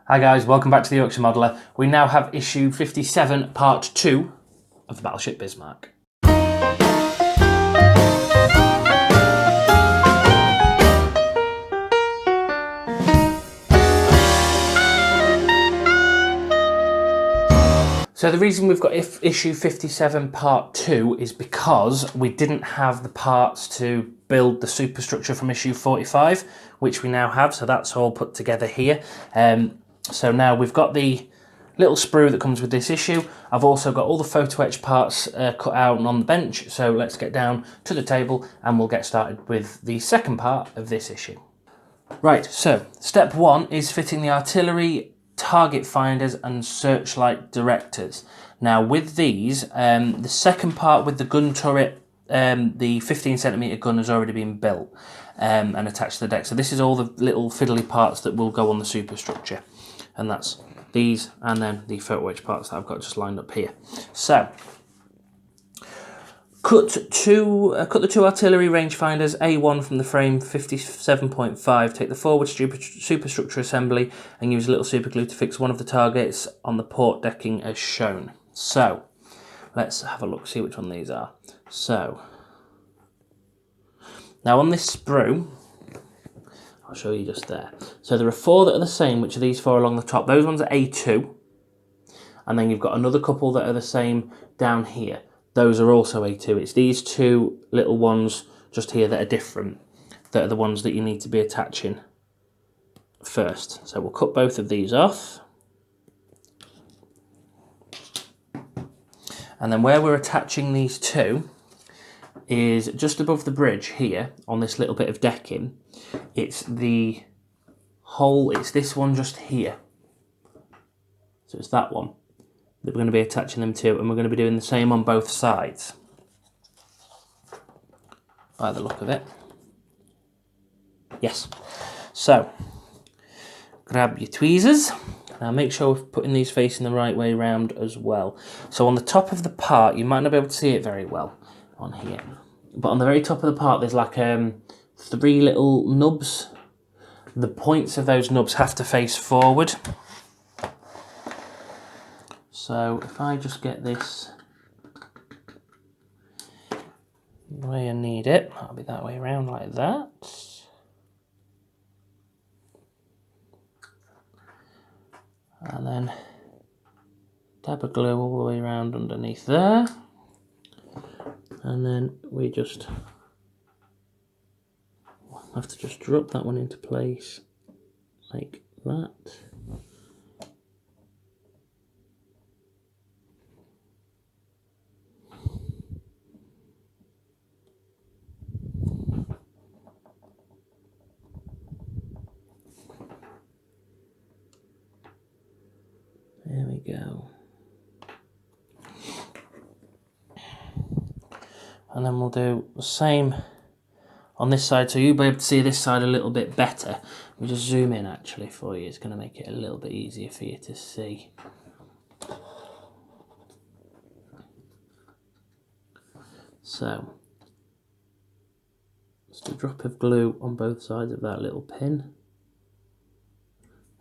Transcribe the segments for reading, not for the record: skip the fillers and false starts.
Hi guys, welcome back to the Yorkshire Modeller. We now have issue 57, part 2 of the Battleship Bismarck. So the reason we've got issue 57 part 2 is because we didn't have the parts to build the superstructure from issue 45, which we now have, so that's all put together here. So now we've got the little sprue that comes with this issue. I've also got all the photo-etched parts cut out and on the bench, so let's get down to the table and we'll get started with the second part of this issue. Right, so step 1 is fitting the artillery, target finders and searchlight directors. Now with these, the second part with the gun turret, the 15cm gun has already been built and attached to the deck. So this is all the little fiddly parts that will go on the superstructure. And that's these and then the photo-etched parts that I've got just lined up here. So cut the two artillery rangefinders, A1 from the frame 57.5, take the forward superstructure assembly and use a little super glue to fix one of the targets on the port decking as shown. So let's have a look, see which one these are. So now on this sprue, I'll show you just there. So there are 4 that are the same, which are these 4 along the top. Those ones are A2. And then you've got another couple that are the same down here. Those are also A2. It's these 2 little ones just here that are different, that are the ones that you need to be attaching first. So we'll cut both of these off. And then where we're attaching these 2 is just above the bridge here on this little bit of decking. It's the hole, it's this one just here. So it's that one that we're going to be attaching them to, and we're going to be doing the same on both sides by the look of it. Yes. So grab your tweezers. Now make sure we're putting these facing the right way round as well. So on the top of the part, you might not be able to see it very well on here, but on the very top of the part there's like 3 little nubs. The points of those nubs have to face forward. So if I just get this the way I need it, I'll be that way around like that. And then dab of glue all the way around underneath there. And then we just have to just drop that one into place like that. There we go. And then we'll do the same on this side, so you'll be able to see this side a little bit better. We'll just zoom in actually for you, it's going to make it a little bit easier for you to see. So, just a drop of glue on both sides of that little pin.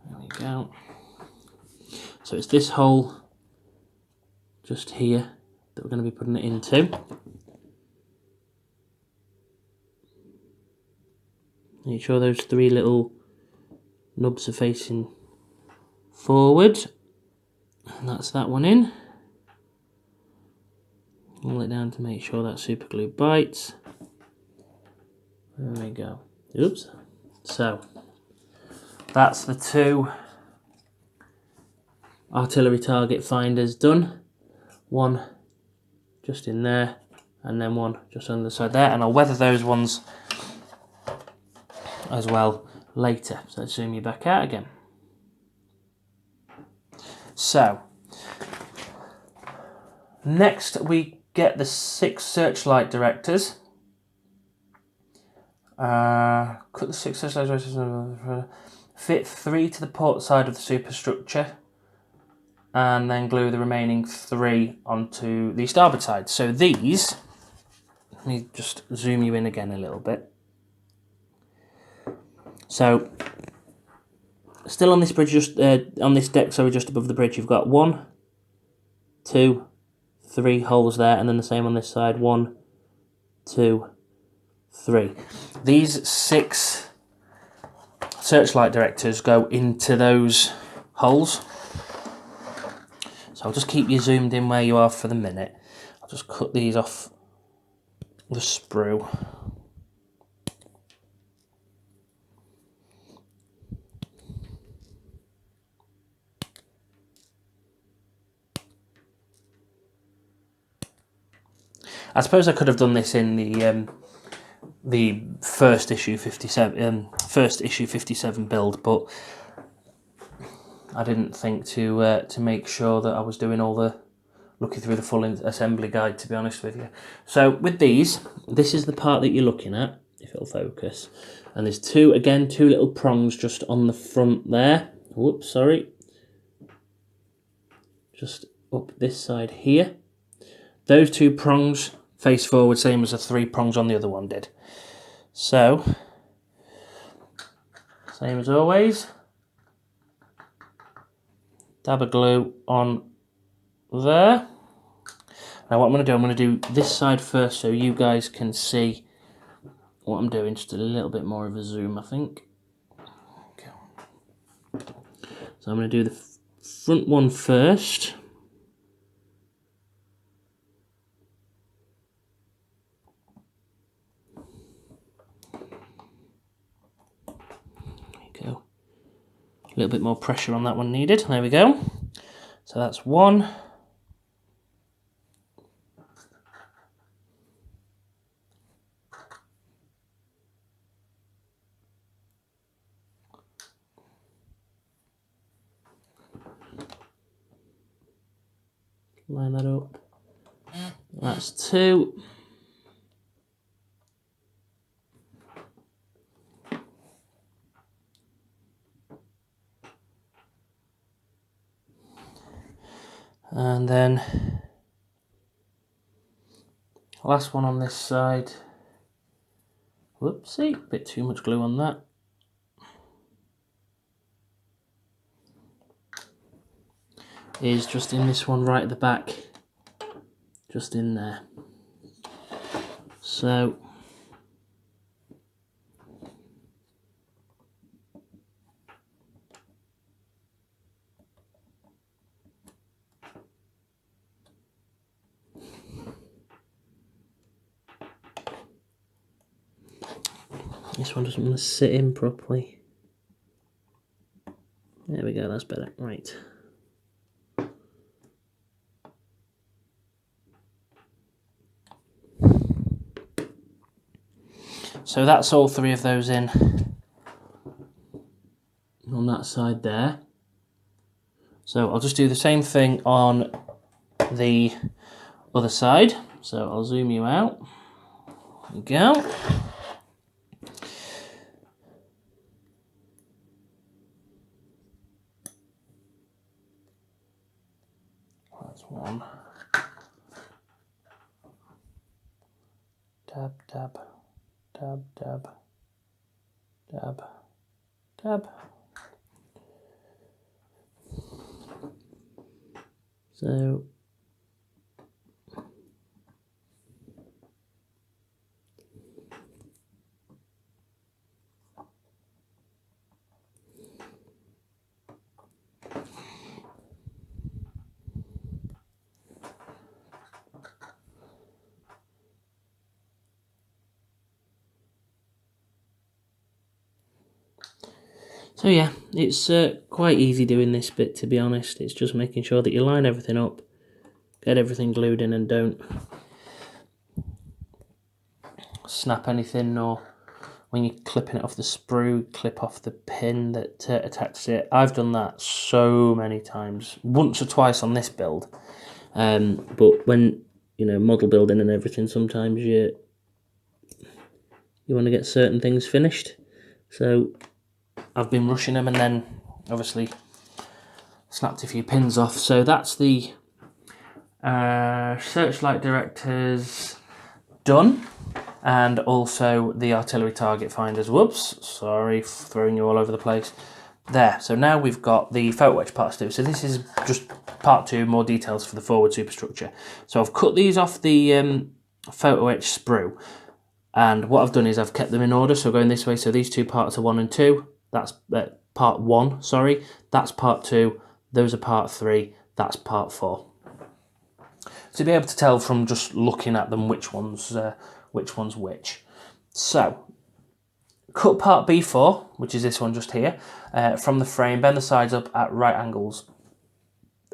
There we go. So it's this hole just here that we're going to be putting it into. Make sure those 3 little nubs are facing forward. And that's that one in. Roll it down to make sure that super glue bites. There we go. Oops. So that's the 2 artillery target finders done. One just in there and then one just on the side there, and I'll weather those ones as well later. So let's zoom you back out again. So next we get the 6 searchlight directors. Cut the 6 searchlight directors, fit 3 to the port side of the superstructure and then glue the remaining 3 onto the starboard side. So these, let me just zoom you in again a little bit. So still on this bridge, just on this deck, sorry, just above the bridge, you've got 1, 2, 3 holes there, and then the same on this side, 1, 2, 3. These 6 Searchlight directors go into those holes. So I'll just keep you zoomed in where you are for the minute. I'll just cut these off the sprue. I suppose I could have done this in the first issue 57 build, but I didn't think to make sure that I was doing all the looking through the full assembly guide, to be honest with you. So with these, this is the part that you're looking at, if it'll focus, and there's two little prongs just on the front there. Whoops, sorry, just up this side here. Those 2 prongs face forward, same as the 3 prongs on the other one did. So, same as always, dab of glue on there. Now what I'm going to do this side first so you guys can see what I'm doing, just a little bit more of a zoom, I think. Okay. So I'm going to do the front one first. A little bit more pressure on that one needed. There we go. So that's 1. Line that up. That's 2. And then last one on this side. Whoopsie, bit too much glue on that. Is just in this one right at the back, just in there. So this one doesn't want to sit in properly. There we go, that's better. Right. So that's all 3 of those in on that side there. So I'll just do the same thing on the other side. So I'll zoom you out. There we go. That's 1. Dab, dab, dab, dab, dab, dab. So So yeah, it's quite easy doing this bit, to be honest. It's just making sure that you line everything up, get everything glued in, and don't snap anything, or when you're clipping it off the sprue, clip off the pin that attaches it. I've done that so many times, once or twice on this build. But when, you know, model building and everything, sometimes you want to get certain things finished. So I've been rushing them and then obviously snapped a few pins off. So that's the Searchlight directors done, and also the artillery target finders. Whoops, sorry, throwing you all over the place. There, so now we've got the Photo-etched parts to do. So this is just part 2, more details for the forward superstructure. So I've cut these off the Photo-etched sprue, and what I've done is I've kept them in order, so going this way. So these 2 parts are 1 and 2, that's part 1, sorry, that's part 2, those are part 3, that's part 4. So you'll be able to tell from just looking at them which one's which. So, cut part B4, which is this one just here, from the frame, bend the sides up at right angles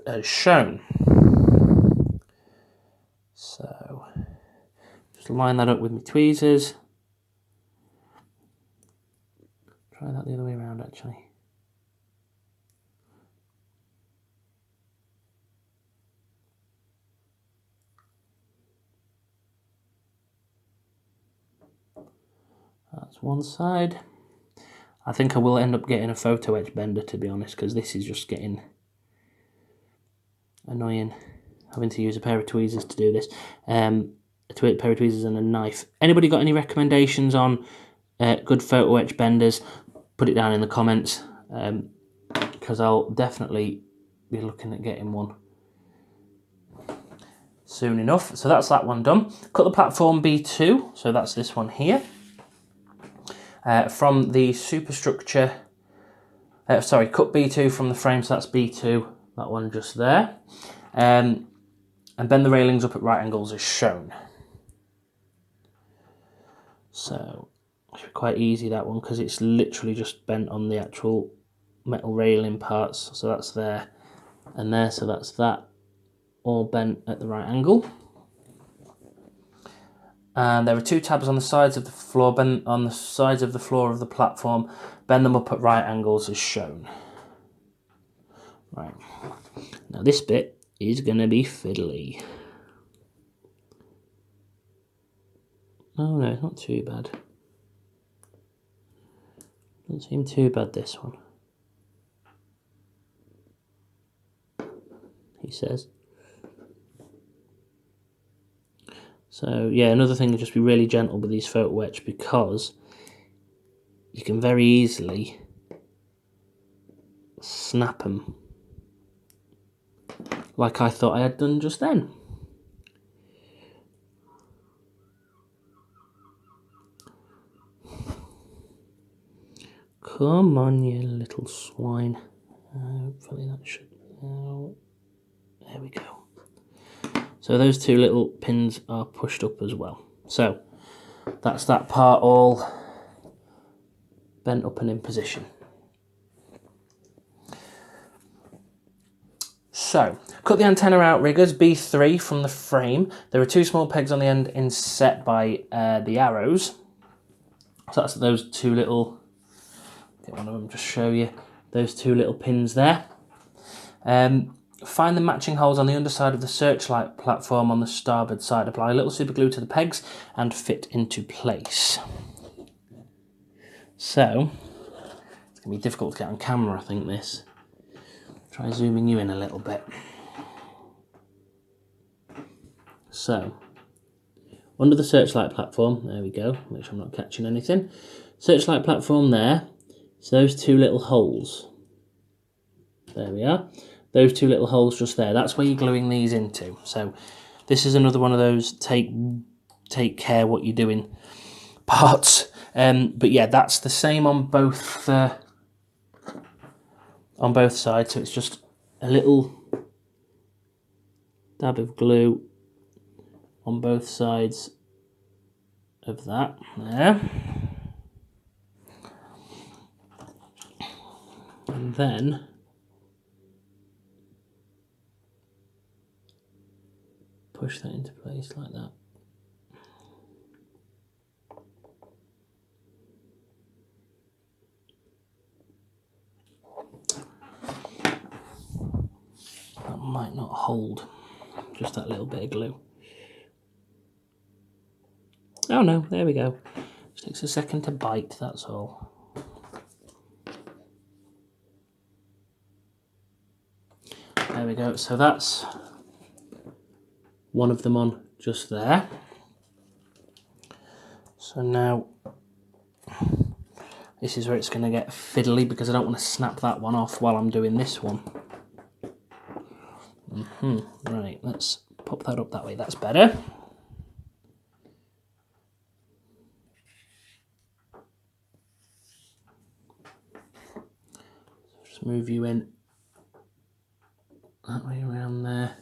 as shown. So, just line that up with my tweezers. Try that the other way around actually. That's one side. I think I will end up getting a Photo-etched bender, to be honest, because this is just getting annoying, having to use a pair of tweezers to do this. A pair of tweezers and a knife. Anybody got any recommendations on good Photo-etched benders? Put it down in the comments, because I'll definitely be looking at getting one soon enough. So that's that one done. Cut the platform B2, so that's this one here. From the superstructure, sorry, cut B2 from the frame, so that's B2, that one just there. And bend the railings up at right angles as shown. So, it's quite easy that one, because it's literally just bent on the actual metal railing parts. So that's there and there, so that's that, all bent at the right angle. And there are 2 tabs on the sides of the floor, bend on the sides of the floor of the platform, bend them up at right angles as shown. Right, now this bit is going to be fiddly. Oh no, it's not too bad. Doesn't seem too bad, this one, he says. So yeah, another thing is just be really gentle with these Photo-etched, because you can very easily snap them, like I thought I had done just then. Come on, you little swine. Hopefully that should... there we go. So those 2 little pins are pushed up as well. So that's that part all bent up and in position. So, cut the antenna outriggers, B3, from the frame. There are 2 small pegs on the end inset by the arrows. So that's those 2 little, get one of them, just show you, those 2 little pins there. Find the matching holes on the underside of the Searchlight platform on the starboard side. Apply a little super glue to the pegs and fit into place. So, it's going to be difficult to get on camera, I think, this. Try zooming you in a little bit. So, under the Searchlight platform, there we go, make sure I'm not catching anything. Searchlight platform there, so those 2 little holes. There we are. Those 2 little holes just there, that's where you're gluing these into. So this is another one of those take care what you're doing parts. But yeah, that's the same on both sides. So it's just a little dab of glue on both sides of that there. And then push that into place like that. That might not hold, just that little bit of glue. Oh no, there we go. Just takes a second to bite, that's all. There we go, so that's one of them on just there. So now This is where it's going to get fiddly because I don't want to snap that one off while I'm doing this one. Right, let's pop that up that way. That's better. Just move you in that way around there,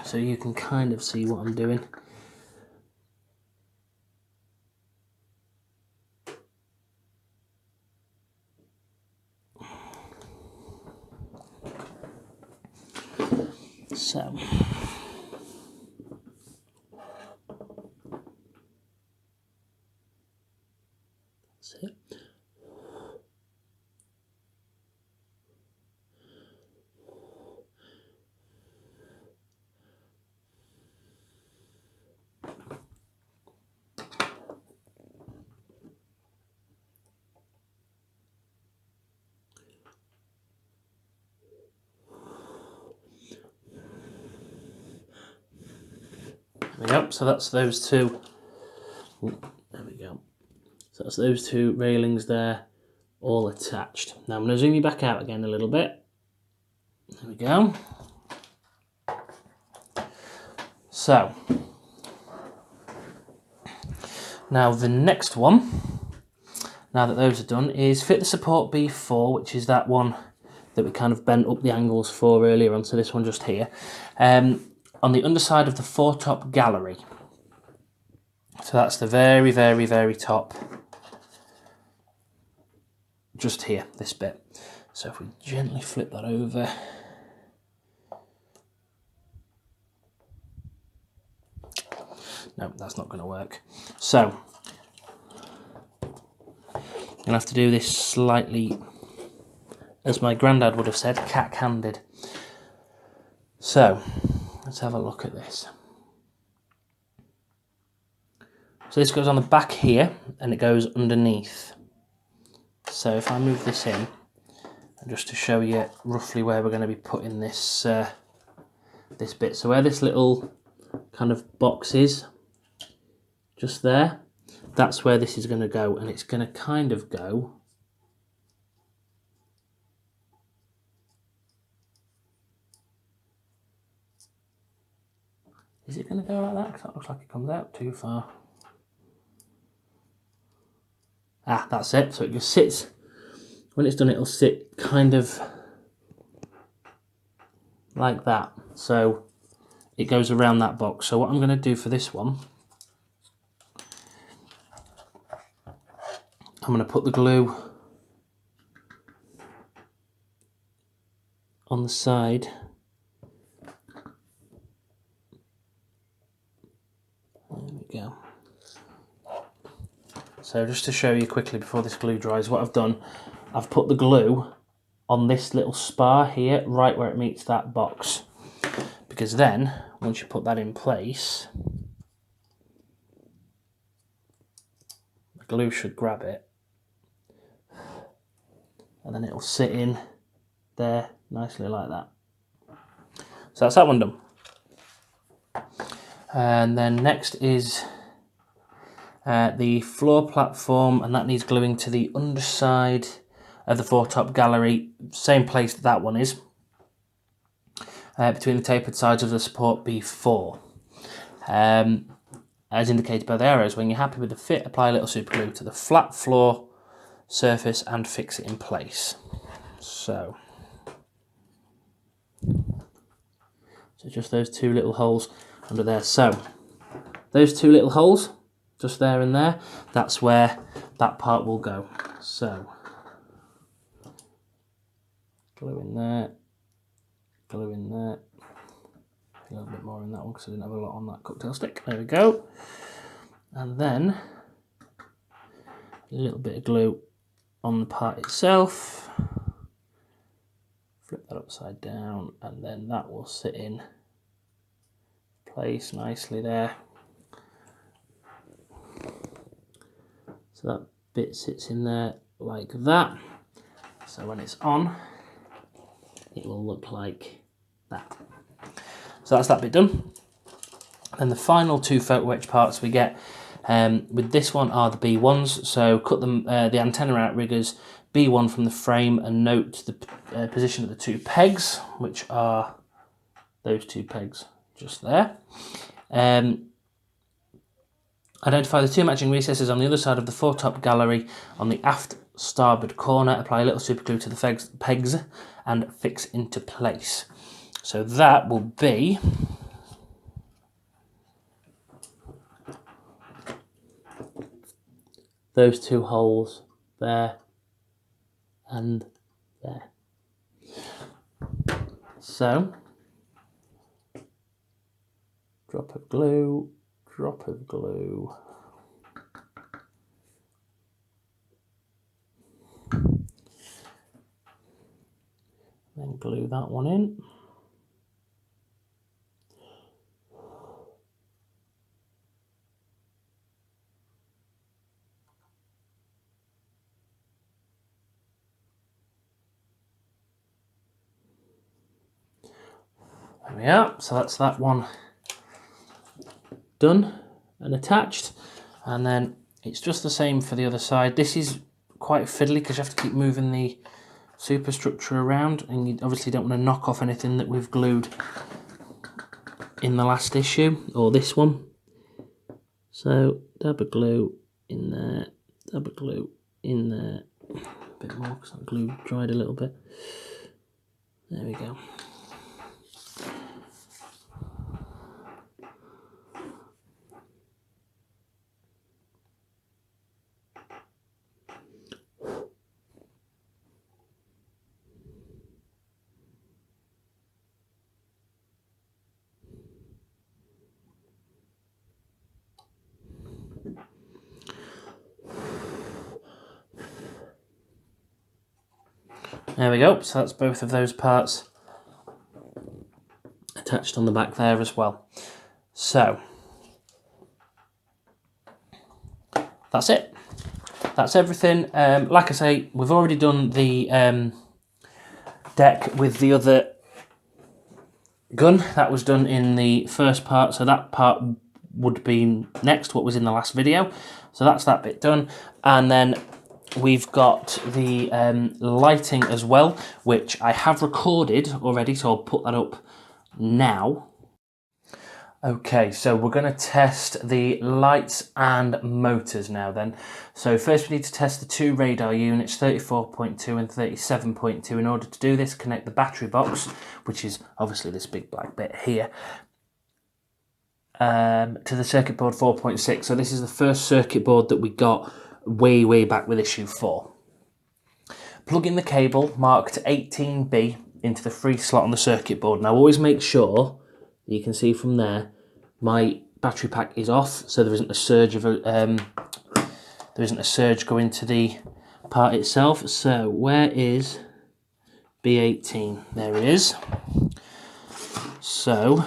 so you can kind of see what I'm doing. So, that's it. There we go. So that's those two. There we go. So that's those two railings there, all attached. Now I'm going to zoom you back out again a little bit. There we go. So now the next one, now that those are done, is fit the support B4, which is that one that we kind of bent up the angles for earlier on. So this one just here, on the underside of the foretop gallery. So that's the very, very, very top, just here, this bit. So if we gently flip that over, no, that's not going to work. So I'm going to have to do this slightly, as my granddad would have said, cack-handed. So let's have a look at this. So this goes on the back here and it goes underneath. So if I move this in, and just to show you roughly where we're going to be putting this this bit. So where this little kind of box is, just there, that's where this is going to go, and it's going to kind of go is it going to go like that? Because that looks like it comes out too far. Ah, that's it. So it just sits, when it's done it'll sit kind of like that. So it goes around that box. So what I'm going to do for this one, I'm going to put the glue on the side. There we go. So just to show you quickly before this glue dries, what I've done, I've put the glue on this little spar here, right where it meets that box. Because then, once you put that in place, the glue should grab it. And then it'll sit in there nicely like that. So that's that one done. And then next is the floor platform, and that needs gluing to the underside of the foretop gallery, same place that one is, between the tapered sides of the support B4. As indicated by the arrows, when you're happy with the fit, apply a little super glue to the flat floor surface and fix it in place. So just those two little holes under there. So those two little holes, just there and there, that's where that part will go. So glue in there, glue in there, a little bit more in that one because I didn't have a lot on that cocktail stick. There we go. And then a little bit of glue on the part itself. Flip that upside down, and then that will sit in place nicely there. So that bit sits in there like that. So when it's on, it will look like that. So that's that bit done. And the final two photo etch parts we get With this one are the B1s, so cut them the antenna outriggers, B1 from the frame, and note the position of the 2 pegs, which are those 2 pegs just there. Identify the 2 matching recesses on the other side of the foretop gallery on the aft starboard corner. Apply a little super glue to the pegs and fix into place. So that will be those 2 holes there and there. So, drop of glue, drop of glue. Then glue that one in. There we are, so that's that one done and attached, and then it's just the same for the other side. This is quite fiddly because you have to keep moving the superstructure around, and you obviously don't want to knock off anything that we've glued in the last issue, or this one. So dab of glue in there, dab of glue in there, a bit more because that glue dried a little bit. There we go. There we go, so that's both of those parts attached on the back there as well. So, that's it. That's everything. Like I say, we've already done the deck with the other gun. That was done in the first part, so that part would be next, what was in the last video. So that's that bit done. And then we've got the lighting as well, which I have recorded already, so I'll put that up now. Okay, so we're going to test the lights and motors now then. So first we need to test the 2 radar units, 34.2 and 37.2. In order to do this, connect the battery box, which is obviously this big black bit here, to the circuit board 4.6. So this is the first circuit board that we got way back with issue 4. Plug in the cable marked 18B into the free slot on the circuit board. Now always make sure, you can see from there, my battery pack is off, so there isn't a surge of going to the part itself. So where is B18? There it is. So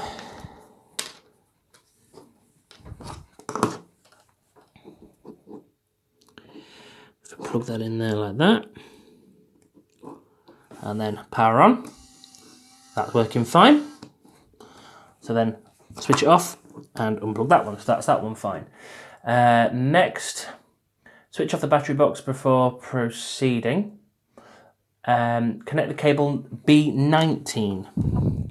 if I plug that in there like that, and then power on, that's working fine. So then switch it off and unplug that one, so that's that one fine. Next, switch off the battery box before proceeding. Connect the cable B19.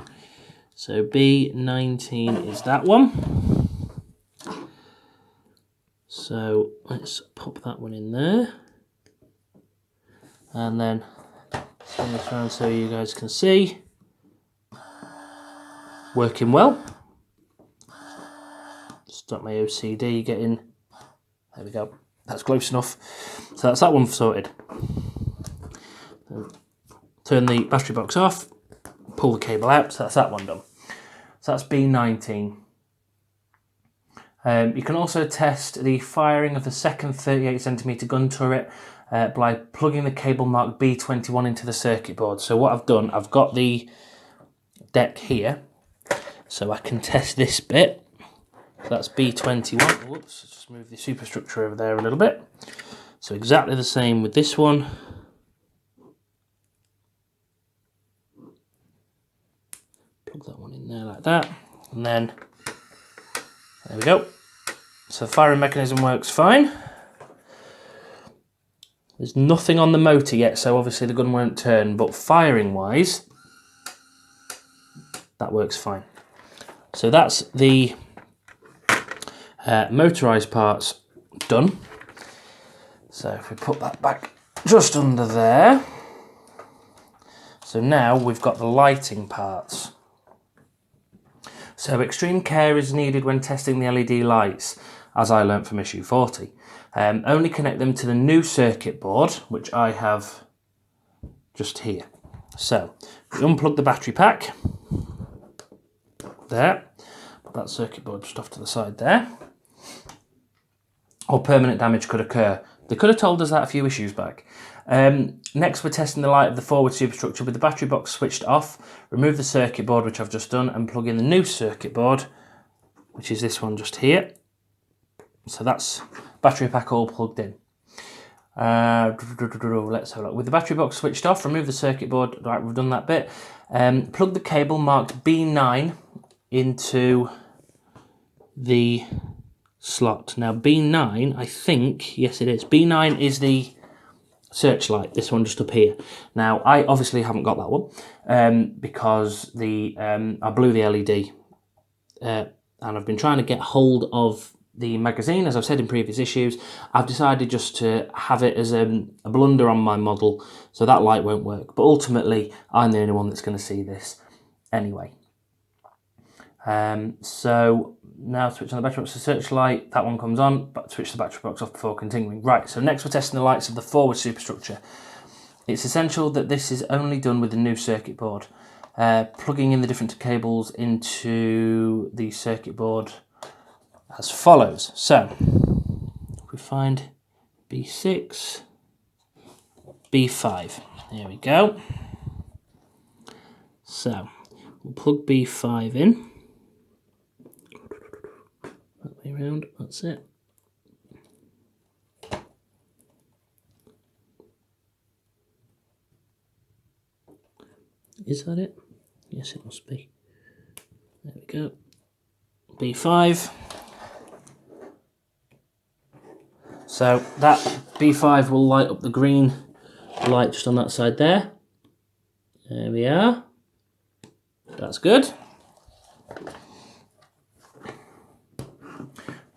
So B19 is that one. So let's pop that one in there. And then turn this around so you guys can see. Working well. Stop my OCD getting, there we go, that's close enough. So that's that one sorted. Turn the battery box off, pull the cable out, so that's that one done. So that's B19. You can also test the firing of the second 38cm gun turret by plugging the cable marked B21 into the circuit board. So what I've done, I've got the deck here, so I can test this bit. So that's B21. Whoops, just move the superstructure over there a little bit. So exactly the same with this one. Plug that one in there like that, and then there we go. So firing mechanism works fine. There's nothing on the motor yet, so obviously the gun won't turn, but firing wise, that works fine. So that's the motorised parts done. So if we put that back just under there. So now we've got the lighting parts. So extreme care is needed when testing the LED lights, as I learnt from issue 40. Only connect them to the new circuit board, which I have just here. So we unplug the battery pack. There. Put that circuit board just off to the side there. Or permanent damage could occur. They could have told us that a few issues back. Next, we're testing the light of the forward superstructure with the battery box switched off. Remove the circuit board, which I've just done, and plug in the new circuit board, which is this one just here. So that's battery pack all plugged in. Let's have a look. With the battery box switched off, remove the circuit board. Right, we've done that bit. Plug the cable marked B9 into the slot. Now B9, I think, yes it is. B9 is the Searchlight, this one just up here. Now I obviously haven't got that one because I blew the LED and I've been trying to get hold of the magazine, as I've said in previous issues. I've decided just to have it as a blunder on my model, so that light won't work. But ultimately, I'm the only one that's going to see this anyway. So now switch on the battery box to Searchlight. That one comes on, but switch the battery box off before continuing. Right, so next we're testing the lights of the forward superstructure. It's essential that this is only done with the new circuit board. Plugging in the different cables into the circuit board as follows. So if we find B6, B5, there we go. So we'll plug B5 in. That way around, that's it. Is that it? Yes, it must be. There we go. B5. So that B5 will light up the green light just on that side there. There we are. That's good.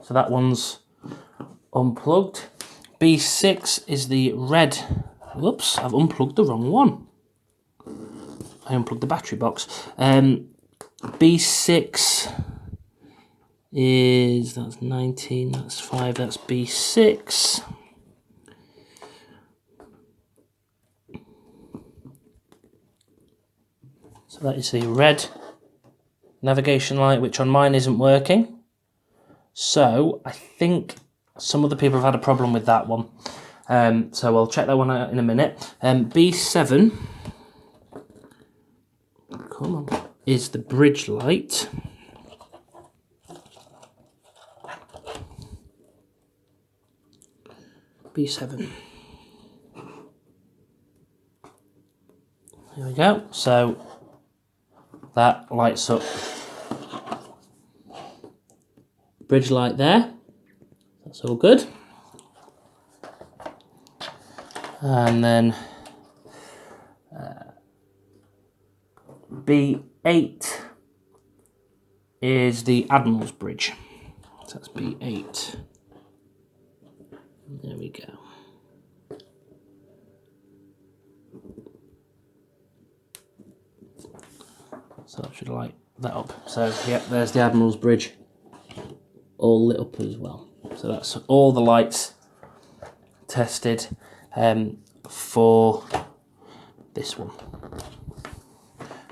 So that one's unplugged. B6 is the red. Whoops, I've unplugged the wrong one. I unplugged the battery box. B6 is, that's 19, that's 5, that's B6. So that is the red navigation light, which on mine isn't working. So I think some other people have had a problem with that one. So I'll check that one out in a minute. B7, come on, is the bridge light. B7. There we go. So that lights up bridge light there. That's all good. And then B8 is the Admiral's Bridge. So that's B8. There we go. So that should light that up. So yeah, there's the Admiral's Bridge all lit up as well. So that's all the lights tested for this one.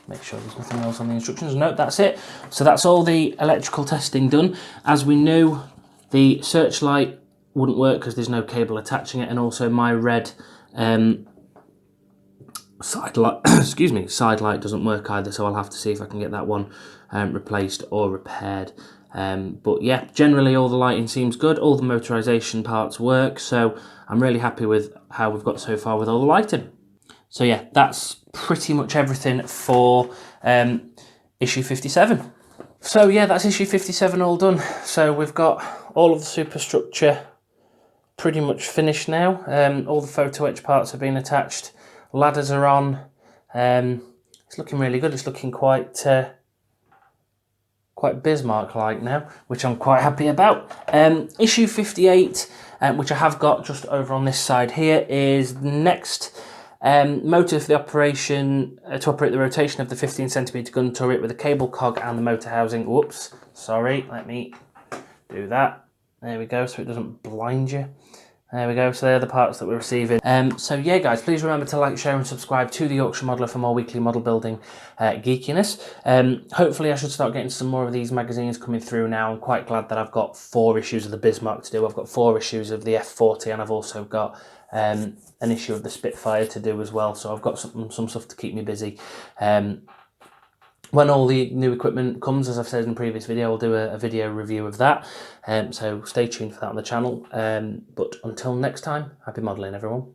Make sure there's nothing else on the instructions. Nope, that's it. So that's all the electrical testing done. As we knew, the Searchlight wouldn't work because there's no cable attaching it, and also my red side light, excuse me, side light doesn't work either, so I'll have to see if I can get that one replaced or repaired. But yeah, generally all the lighting seems good, all the motorization parts work, so I'm really happy with how we've got so far with all the lighting. So yeah, that's pretty much everything for issue 57. So yeah, that's issue 57 all done. So we've got all of the superstructure pretty much finished now. All the photo-etched parts have been attached. Ladders are on. It's looking really good. It's looking quite Bismarck-like now, which I'm quite happy about. Issue 58, which I have got just over on this side here, is the next motor for the operation to operate the rotation of the 15cm gun turret with a cable cog and the motor housing. Whoops, sorry, let me do that. There we go, so it doesn't blind you. There we go, so they're the parts that we're receiving. So yeah guys, please remember to like, share and subscribe to the Yorkshire Modeller for more weekly model building geekiness. Hopefully I should start getting some more of these magazines coming through now. I'm quite glad that I've got 4 issues of the Bismarck to do. I've got 4 issues of the F40 and I've also got an issue of the Spitfire to do as well. So I've got some stuff to keep me busy. When all the new equipment comes, as I've said in the previous video, I'll do a video review of that. So stay tuned for that on the channel. But until next time, happy modelling, everyone.